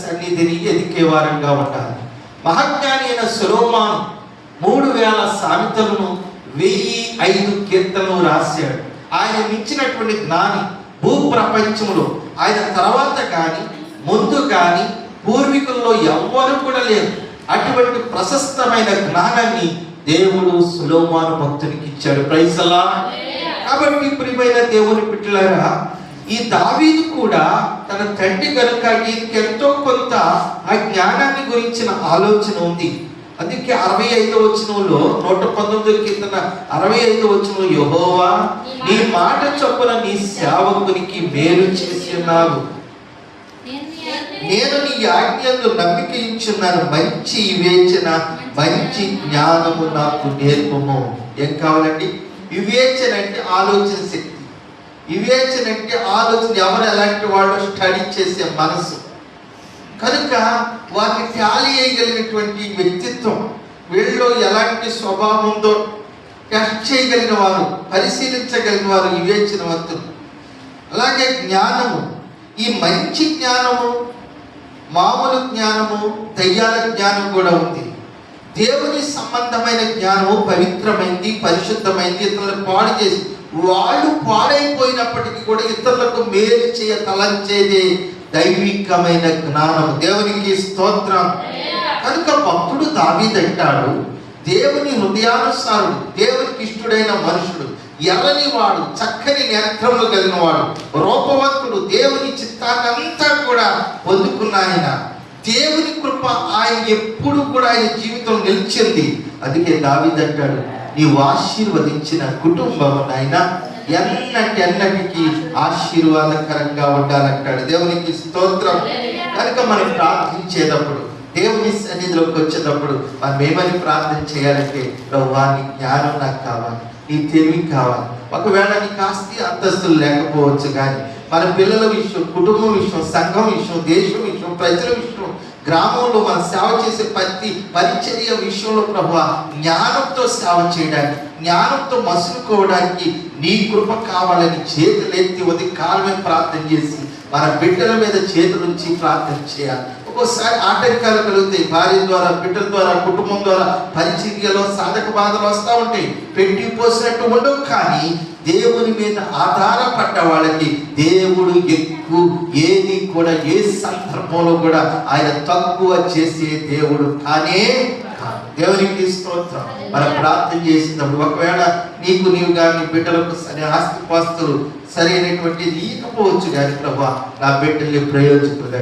సన్నిధిని ఎదికే వారంగా ఉండాలి. మహాజ్ఞాని అయిన సొలొమోను 3000 సామెతలను 1005 కీర్తనలు రాశాడు. ఆయన మించినటువంటి జ్ఞాని భూప్రపంచంలో ఆయన తర్వాత కానీ ముందు కానీ పూర్వీకుల్లో ఎవ్వరూ కూడా లేరు. అటువంటి ప్రశస్తమైన జ్ఞానాన్ని దేవుడు సొలొమోను భక్తునికి ఇచ్చాడు. Praise the Lord. కాబట్టి ప్రియమైన దేవుని బిడ్డలారా, ఈ దావీదు కూడా తన తండ్రి కనుక ఈయనకి ఎంతో కొంత ఆ జ్ఞానాన్ని గురించిన ఆలోచన ఉంది. అందుకే 65వ వచనంలో 119వ కీర్తన 65వ వచనంలో, యెహోవా నీ మాట చొప్పున నీ సేవకునికి మేలు చేసి ఉన్నావు, నేను నీ ఆజ్ఞయందు నమ్మిక ఉంచున్నాను, మంచి వివేచన మంచి జ్ఞానము నాకు నేర్పుము. ఏం కావాలండి? వివేచన అంటే ఆలోచన శక్తి. వివేచన అంటే ఆలోచన. ఎవరు ఎలాంటి వాళ్ళు స్టడీ చేసే మనసు కనుక వాటిని టాలీ చేయగలిగినటువంటి వ్యక్తిత్వం, వీళ్ళలో ఎలాంటి స్వభావం ఉందో టెస్ట్ చేయగలిగిన వారు, పరిశీలించగలిగిన వారు వివేచనవంతులు. అలాగే జ్ఞానము, ఈ మంచి జ్ఞానము, మామూలు జ్ఞానము, దయ్యాల జ్ఞానం కూడా ఉంది. దేవుని సంబంధమైన జ్ఞానము పవిత్రమైంది, పరిశుద్ధమైంది. ఇతరులను పాడు చేసి వాళ్ళు పాడైపోయినప్పటికీ కూడా ఇతరులకు మేలు చేయ తలంచేదే దైవికమైన జ్ఞానం. దేవునికి స్తోత్రం. కనుక భక్తుడు దావీదు అంటాడు, దేవుని హృదయానుసారుడు, దేవునికి ఇష్టడైన మనుషుడు, ఎర్రని వాడు, చక్కని నేత్రములు కలిగిన వాడు, రూపవంతుడు, దేవుని చిత్తాన్ని అంతా కూడా పొందుకున్న ఆయన, దేవుని కృప ఆయన ఎప్పుడు కూడా ఆయన జీవితం నిలిచింది. అందుకే దావీదు అంటాడు, నీవు ఆశీర్వదించిన కుటుంబం నాయన ఎన్నటికి ఆశీర్వాదకరంగా ఉండాలంటాడు. దేవునికి స్తోత్రం. కనుక మనం ప్రార్థించేటప్పుడు, దేవుని సన్నిధిలోకి వచ్చేటప్పుడు మనం ఏమని ప్రార్థన చేయాలంటే, ప్రభువా నీ జ్ఞానం నాకు కావాలి, నీ తెలివి కావాలి. ఒకవేళ నీకు ఆస్తి అంతస్తులు లేకపోవచ్చు, కానీ మన పిల్లల విషయం, కుటుంబం విషయం, సంఘం విషయం, దేశం విషయం, ప్రజల విషయం, గ్రామంలో మనం సేవ చేసే ప్రతి పరిచర్య విషయంలో ప్రభువా జ్ఞానంతో సేవ చేయడానికి, జ్ఞానంతో మసులుకోవడానికి నీ కృప కావాలని చేతులెత్తి ఉదయకాలమే ప్రార్థన చేసి మన బిడ్డల మీద చేతులుంచి ప్రార్థన చేయాలి. ఒక్కోసారి ఆటంకాలు కలుగుతాయి. భార్య ద్వారా, బిడ్డల ద్వారా, కుటుంబం ద్వారా పరిచర్యలో సాధక బాధలు వస్తూ ఉంటాయి. పెట్టి పోసినట్టు ఉండవు. కానీ దేవుని మీద ఆధారపడ్డ వాళ్ళకి దేవుడు ఎక్కువ ఏది కూడా, ఏ సందర్భంలో కూడా ఆయన తక్కువ చేసే దేవుడు కానే కాదు. దేవునికి స్తోత్రం. మనం ప్రార్థన చేసినప్పుడు ఒకవేళ నీవు కానీ బిడ్డలకు ఆస్తిపాస్తులు సరైనటువంటిది ఇకపోవచ్చు, కానీ ప్రభువా నా బిడ్డల్ని ప్రయోజకులుగా